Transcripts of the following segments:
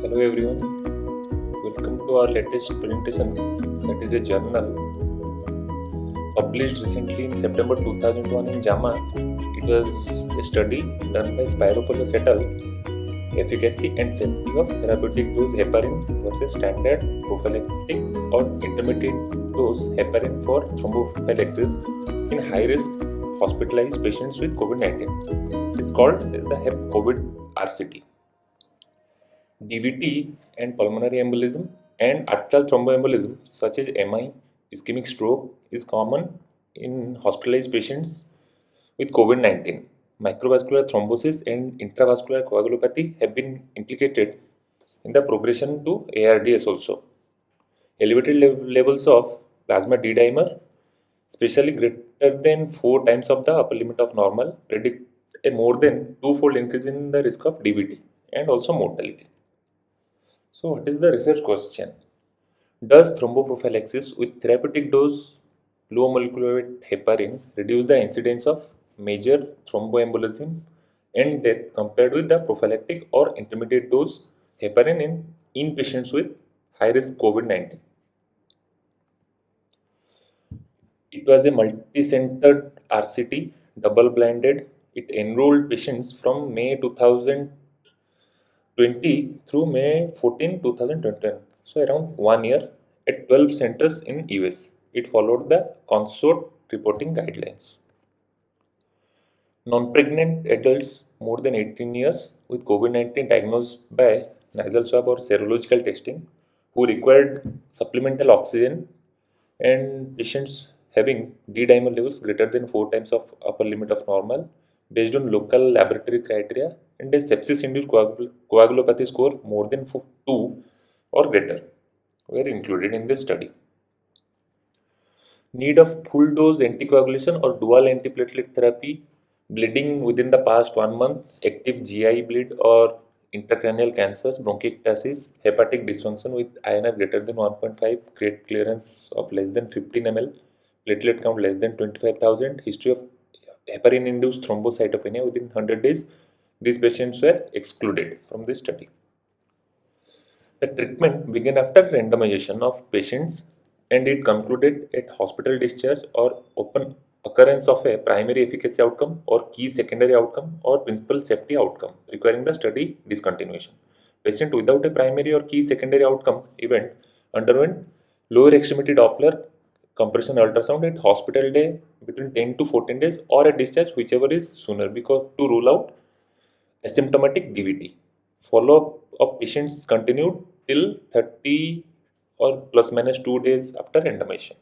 Hello everyone, welcome to our latest presentation, that is a journal published recently in September 2001 in JAMA. It was a study done by Spiropoulos et al. Efficacy and safety of therapeutic dose heparin versus standard prophylactic or intermediate dose heparin for thromboprophylaxis in high-risk hospitalized patients with COVID-19. It's called the HEP-COVID RCT. DVT and pulmonary embolism and atrial thromboembolism, such as MI, ischemic stroke, is common in hospitalized patients with COVID-19. Microvascular thrombosis and intravascular coagulopathy have been implicated in the progression to ARDS also. Elevated levels of plasma D-dimer, especially greater than 4 times of the upper limit of normal, predict a more than twofold increase in the risk of DVT and also mortality. So, what is the research question? Does thromboprophylaxis with therapeutic dose low molecular weight heparin reduce the incidence of major thromboembolism and death compared with the prophylactic or intermediate dose heparin in patients with high risk COVID-19? It was a multi-centered RCT, double-blinded. It enrolled patients from May 2020 through May 14, 2021. So around 1 year at 12 centers in US. It followed the consort reporting guidelines. Non-pregnant adults more than 18 years with COVID-19 diagnosed by nasal swab or serological testing who required supplemental oxygen and patients having D-dimer levels greater than 4 times of upper limit of normal based on local laboratory criteria and a sepsis-induced coagulopathy score more than 2 or greater were included in this study. Need of full dose anticoagulation or dual antiplatelet therapy, bleeding within the past 1 month, active GI bleed or intracranial cancers, bronchiectasis, hepatic dysfunction with INR greater than 1.5, create clearance of less than 15 ml, platelet count less than 25,000, history of heparin-induced thrombocytopenia within 100 days. These patients were excluded from this study. The treatment began after randomization of patients and it concluded at hospital discharge or open occurrence of a primary efficacy outcome or key secondary outcome or principal safety outcome requiring the study discontinuation. Patient without a primary or key secondary outcome event underwent lower extremity Doppler compression ultrasound at hospital day between 10 to 14 days or at discharge, whichever is sooner, because to rule out asymptomatic DVT. Follow-up of patients continued till 30 or plus minus 2 days after randomization.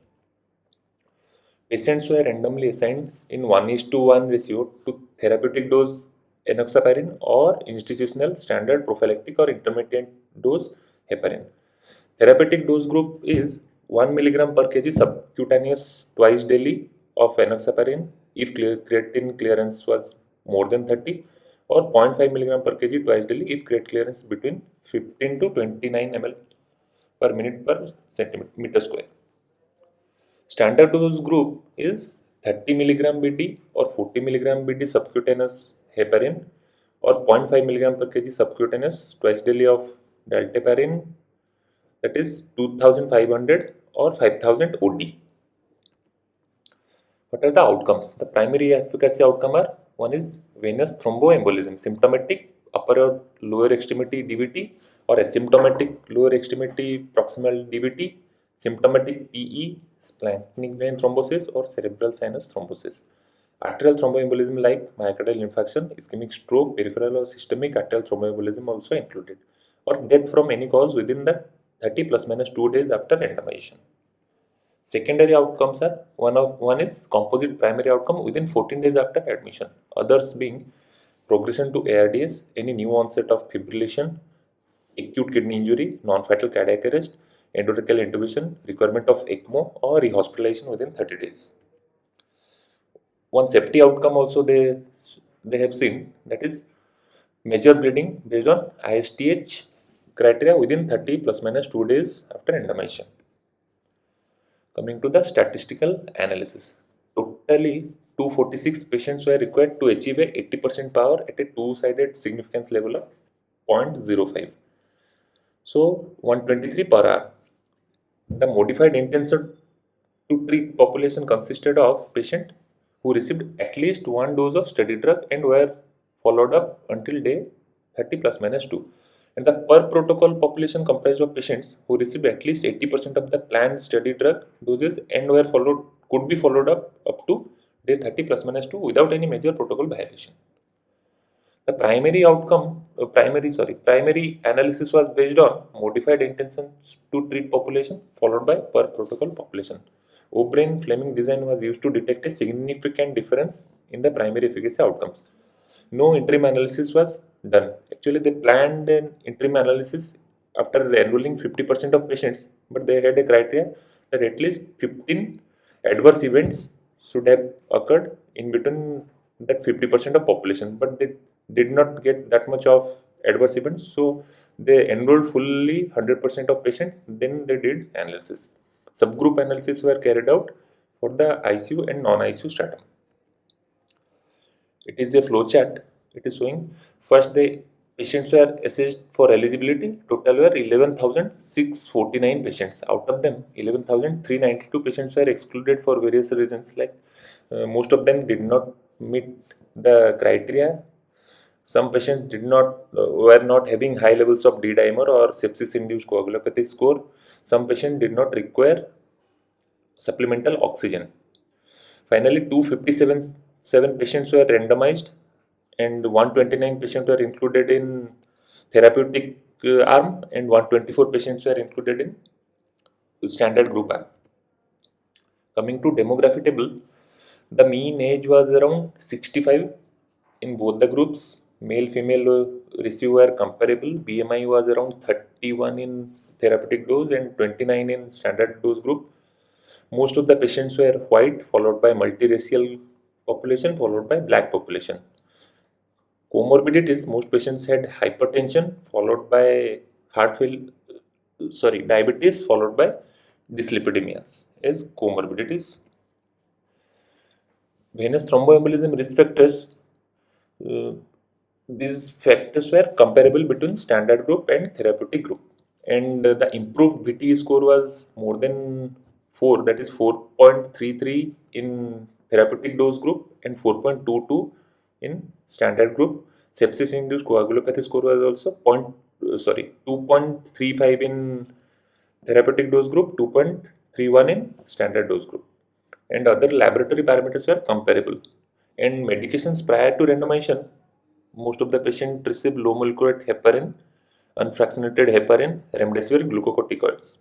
Patients were randomly assigned in 1:1 ratio to therapeutic dose enoxaparin or institutional standard prophylactic or intermediate dose heparin. Therapeutic dose group is 1 milligram per kg subcutaneous twice daily of enoxaparin if creatinine clearance was more than 30 or 0.5 milligram per kg twice daily if creatinine clearance between 15 to 29 ml per minute per centimeter square. Standard dose group is 30 milligram BD or 40 milligram BD subcutaneous heparin or 0.5 milligram per kg subcutaneous twice daily of dalteparin, that is 2500 or 5000 OD. What are the outcomes? The primary efficacy outcome are: one is venous thromboembolism, symptomatic upper or lower extremity DVT or asymptomatic lower extremity proximal DVT, symptomatic PE, splanchnic vein thrombosis or cerebral sinus thrombosis. Arterial thromboembolism like myocardial infarction, ischemic stroke, peripheral or systemic arterial thromboembolism also included, or death from any cause within the 30 plus minus 2 days after randomization. Secondary outcomes are: one is composite primary outcome within 14 days after admission, others being progression to ARDS, any new onset of fibrillation, acute kidney injury, non-fatal cardiac arrest, endotracheal intubation, requirement of ECMO or rehospitalization within 30 days. One safety outcome also they have seen, that is major bleeding based on ISTH criteria within 30 plus minus 2 days after randomization. Coming to the statistical analysis, totally 246 patients were required to achieve a 80% power at a two-sided significance level of 0.05. So 123 per hour. The modified intention to treat population consisted of patients who received at least one dose of study drug and were followed up until day 30 plus minus 2. And the per protocol population comprised of patients who received at least 80% of the planned study drug doses and were could be followed up to day 30 plus minus 2 without any major protocol violation. The primary analysis was based on modified intentions to treat population followed by per protocol population. O'Brien-Fleming design was used to detect a significant difference in the primary efficacy outcomes. No interim analysis was done. Actually, they planned an interim analysis after enrolling 50% of patients, but they had a criteria that at least 15 adverse events should have occurred in between that 50% of population, but they did not get that much of adverse events, so they enrolled fully 100% of patients. Then they did analysis. Subgroup analysis were carried out for the ICU and non-ICU stratum. It is a flow chart. It is showing first the patients were assessed for eligibility. Total were 11,649 patients. Out of them, 11,392 patients were excluded for various reasons, like most of them did not meet the criteria. Some patients were not having high levels of D-dimer or sepsis-induced coagulopathy score. Some patients did not require supplemental oxygen. Finally, 257 patients were randomized and 129 patients were included in therapeutic arm and 124 patients were included in standard group arm. Coming to demography table, the mean age was around 65 in both the groups. Male female ratio were comparable. BMI was around 31 in therapeutic dose and 29 in standard dose group. Most of the patients were white, followed by multiracial population, followed by black population. Comorbidities, most patients had hypertension, followed by diabetes, followed by dyslipidemias as comorbidities. Venous thromboembolism risk factors. Uh, these factors were comparable between standard group and therapeutic group, and the improved VTE score was more than 4, that is 4.33 in therapeutic dose group and 4.22 in standard group. Sepsis induced coagulopathy score was also 2.35 in therapeutic dose group, 2.31 in standard dose group, and other laboratory parameters were comparable. And medications prior to randomization, most of the patients received low molecular weight heparin, unfractionated heparin, remdesivir, glucocorticoids.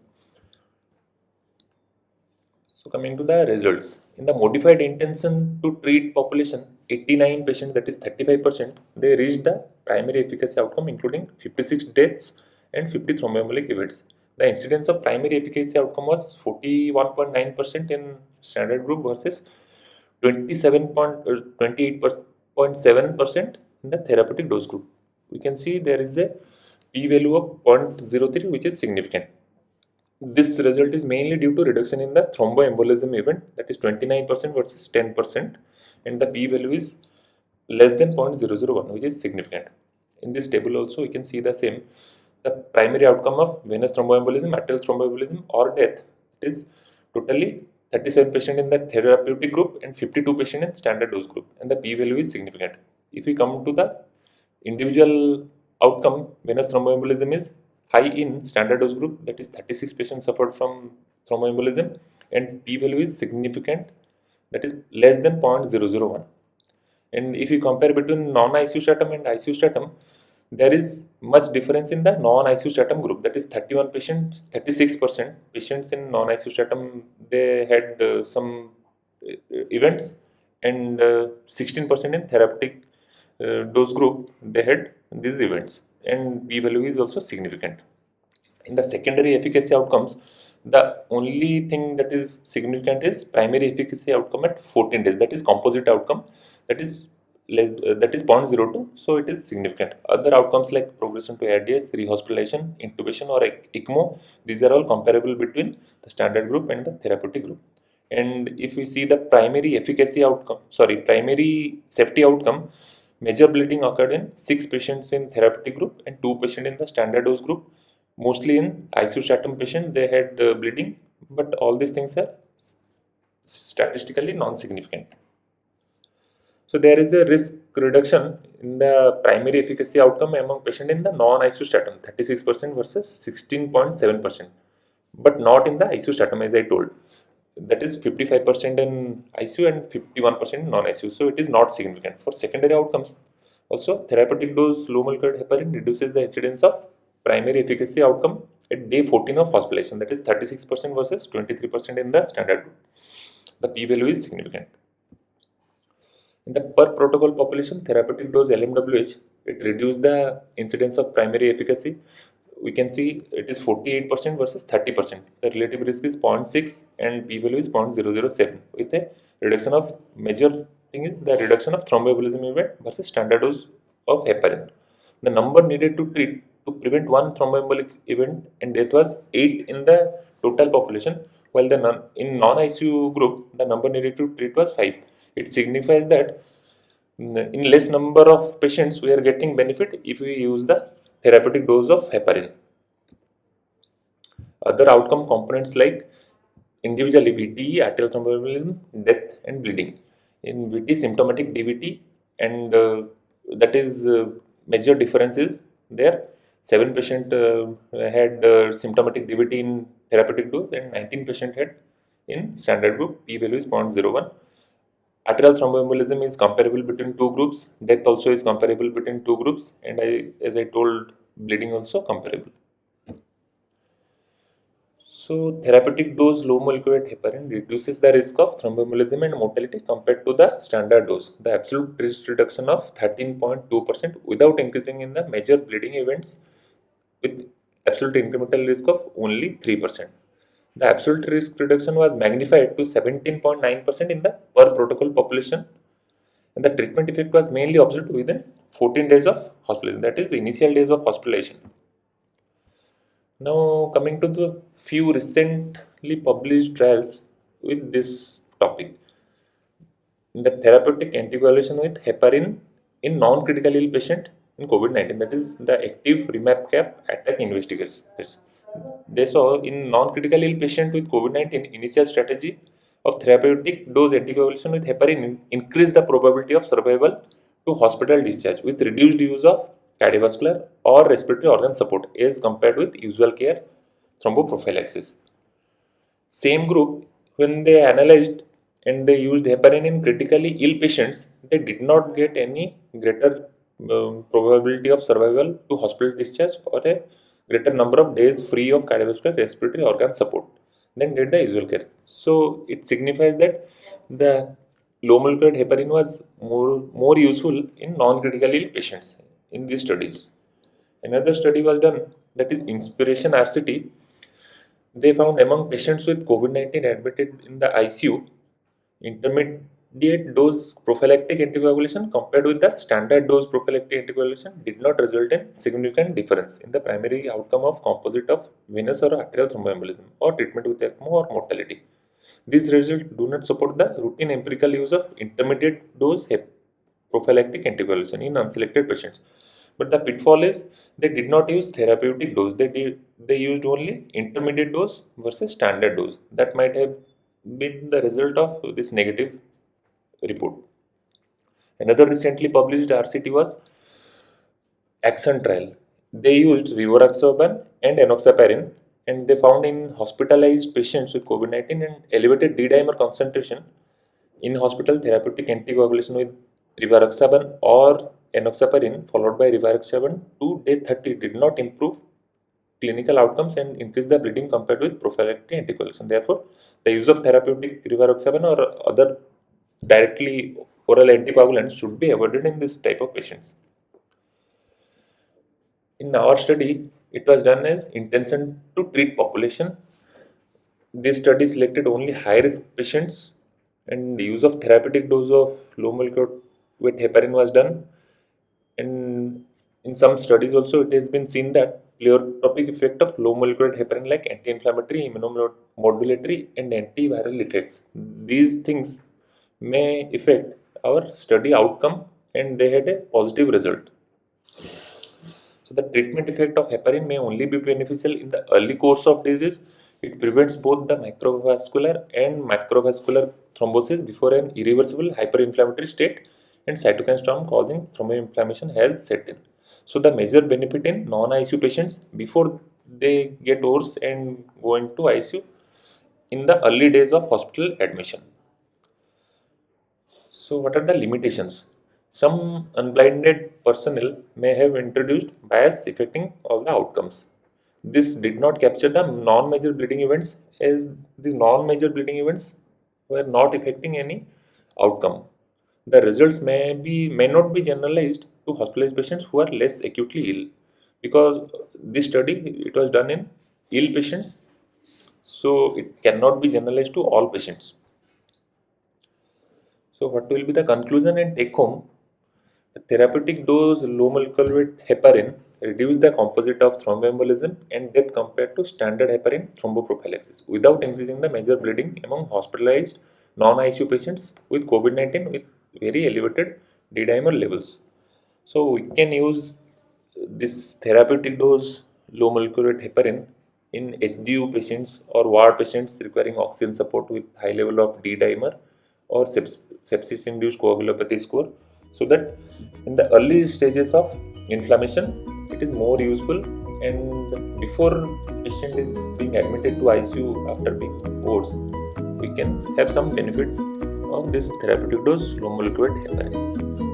So coming to the results, in the modified intention to treat population, 89 patients, that is 35%, they reached the primary efficacy outcome, including 56 deaths and 50 thromboembolic events. The incidence of primary efficacy outcome was 41.9% in standard group versus 28.7% in the therapeutic dose group. We can see there is a p-value of 0.03, which is significant. This result is mainly due to reduction in the thromboembolism event, that is 29% versus 10%, and the p-value is less than 0.001, which is significant. In this table also we can see the same. The primary outcome of venous thromboembolism, arterial thromboembolism or death is totally 37 patients in the therapeutic group and 52 patients in standard dose group, and the p-value is significant. If we come to the individual outcome, venous thromboembolism is high in standard dose group, that is 36 patients suffered from thromboembolism, and p-value is significant, that is less than 0.001. And if you compare between non-ICU stratum and ICU stratum, there is much difference in the non-ICU stratum group, that is 36% patients in non-ICU stratum, they had some events, and 16% in therapeutic dose group, they had these events, and p-value is also significant. In the secondary efficacy outcomes, the only thing that is significant is primary efficacy outcome at 14 days, that is composite outcome, that is that is 0.02, so it is significant. Other outcomes like progression to ARDS, rehospitalization, intubation or ECMO, these are all comparable between the standard group and the therapeutic group. And if we see the primary safety outcome, major bleeding occurred in 6 patients in therapeutic group and 2 patients in the standard dose group. Mostly in isolatum patient they had bleeding, but all these things are statistically non-significant. So there is a risk reduction in the primary efficacy outcome among patient in the non-isolatum, 36% versus 16.7%, but not in the isolatum as I told. That is 55% in ICU and 51% in non-ICU. So it is not significant. For secondary outcomes, also therapeutic dose low molecular heparin reduces the incidence of primary efficacy outcome at day 14 of hospitalization. That is 36% versus 23% in the standard group. The p-value is significant. In the per protocol population, therapeutic dose LMWH, it reduced the incidence of primary efficacy. We can see it is 48% versus 30%. The relative risk is 0.6 and p-value is 0.007 with a reduction of major thing is the reduction of thromboembolism event versus standard dose of heparin. The number needed to treat to prevent one thromboembolic event and death was 8 in the total population, while the in non-ICU group the number needed to treat was 5. It signifies that in less number of patients we are getting benefit if we use the therapeutic dose of heparin. Other outcome components like individually VTE, arterial thromboembolism, death and bleeding. In VT symptomatic DVT and that is major differences there. 7 patient had symptomatic DVT in therapeutic dose and 19 patient had in standard group. P-value is 0.01. Arterial thromboembolism is comparable between two groups. Death also is comparable between two groups, and as I told, bleeding also comparable. So, therapeutic dose low molecular weight heparin reduces the risk of thromboembolism and mortality compared to the standard dose. The absolute risk reduction of 13.2% without increasing in the major bleeding events with absolute incremental risk of only 3%. The absolute risk reduction was magnified to 17.9% in the per protocol population, and the treatment effect was mainly observed within 14 days of hospitalization, that is initial days of hospitalization. Now coming to the few recently published trials with this topic. The therapeutic anticoagulation with heparin in non-critical ill patient in COVID-19, that is the active REMAP-CAP attack investigators. They saw in non-critical ill patient with COVID-19, initial strategy of therapeutic dose anticoagulation with heparin increased the probability of survival to hospital discharge with reduced use of cardiovascular or respiratory organ support as compared with usual care thromboprophylaxis. Same group, when they analyzed and they used heparin in critically ill patients, they did not get any greater probability of survival to hospital discharge or a greater number of days free of cardiovascular respiratory organ support than did the usual care. So it signifies that the low molecular weight heparin was more useful in non-critical ill patients in these studies. Another study was done, that is Inspiration RCT. They found among patients with COVID-19 admitted in the ICU, intermediate dose prophylactic anticoagulation compared with the standard dose prophylactic anticoagulation did not result in significant difference in the primary outcome of composite of venous or arterial thromboembolism or treatment with ECMO or mortality. These results do not support the routine empirical use of intermediate dose prophylactic anticoagulation in unselected patients. But the pitfall is they did not use therapeutic dose. They used only intermediate dose versus standard dose. That might have been the result of this negative report. Another recently published RCT was ACTION trial. They used rivaroxaban and enoxaparin, and they found in hospitalized patients with COVID-19 and elevated D-dimer concentration in hospital therapeutic anticoagulation with rivaroxaban or enoxaparin followed by rivaroxaban to day 30 did not improve clinical outcomes and increase the bleeding compared with prophylactic anticoagulation. Therefore, the use of therapeutic rivaroxaban or other directly oral anticoagulants should be avoided in this type of patients. In our study, it was done as intention to treat population. This study selected only high-risk patients and the use of therapeutic dose of low molecular weight heparin was done. And in some studies also it has been seen that pleiotropic effect of low molecular weight heparin like anti-inflammatory, immunomodulatory and antiviral effects. These things may affect our study outcome and they had a positive result. So the treatment effect of heparin may only be beneficial in the early course of disease. It prevents both the microvascular and macrovascular thrombosis before an irreversible hyperinflammatory state and cytokine storm causing thromboinflammation has set in. So the major benefit in non-ICU patients before they get worse and go into ICU in the early days of hospital admission. So what are the limitations? Some unblinded personnel may have introduced bias affecting all the outcomes. This did not capture the non-major bleeding events, as these non-major bleeding events were not affecting any outcome. The results may not be generalized to hospitalized patients who are less acutely ill, because this study it was done in ill patients, so it cannot be generalized to all patients. So what will be the conclusion and take home? The therapeutic dose low molecular weight heparin reduce the composite of thromboembolism and death compared to standard heparin thromboprophylaxis without increasing the major bleeding among hospitalized non-ICU patients with COVID-19 with very elevated D-dimer levels. So we can use this therapeutic dose low molecular weight heparin in HDU patients or ward patients requiring oxygen support with high level of D-dimer or sepsis-induced coagulopathy score, so that in the early stages of inflammation it is more useful, and before patient is being admitted to ICU after being worse, we can have some benefit of this therapeutic dose low molecular weight heparin.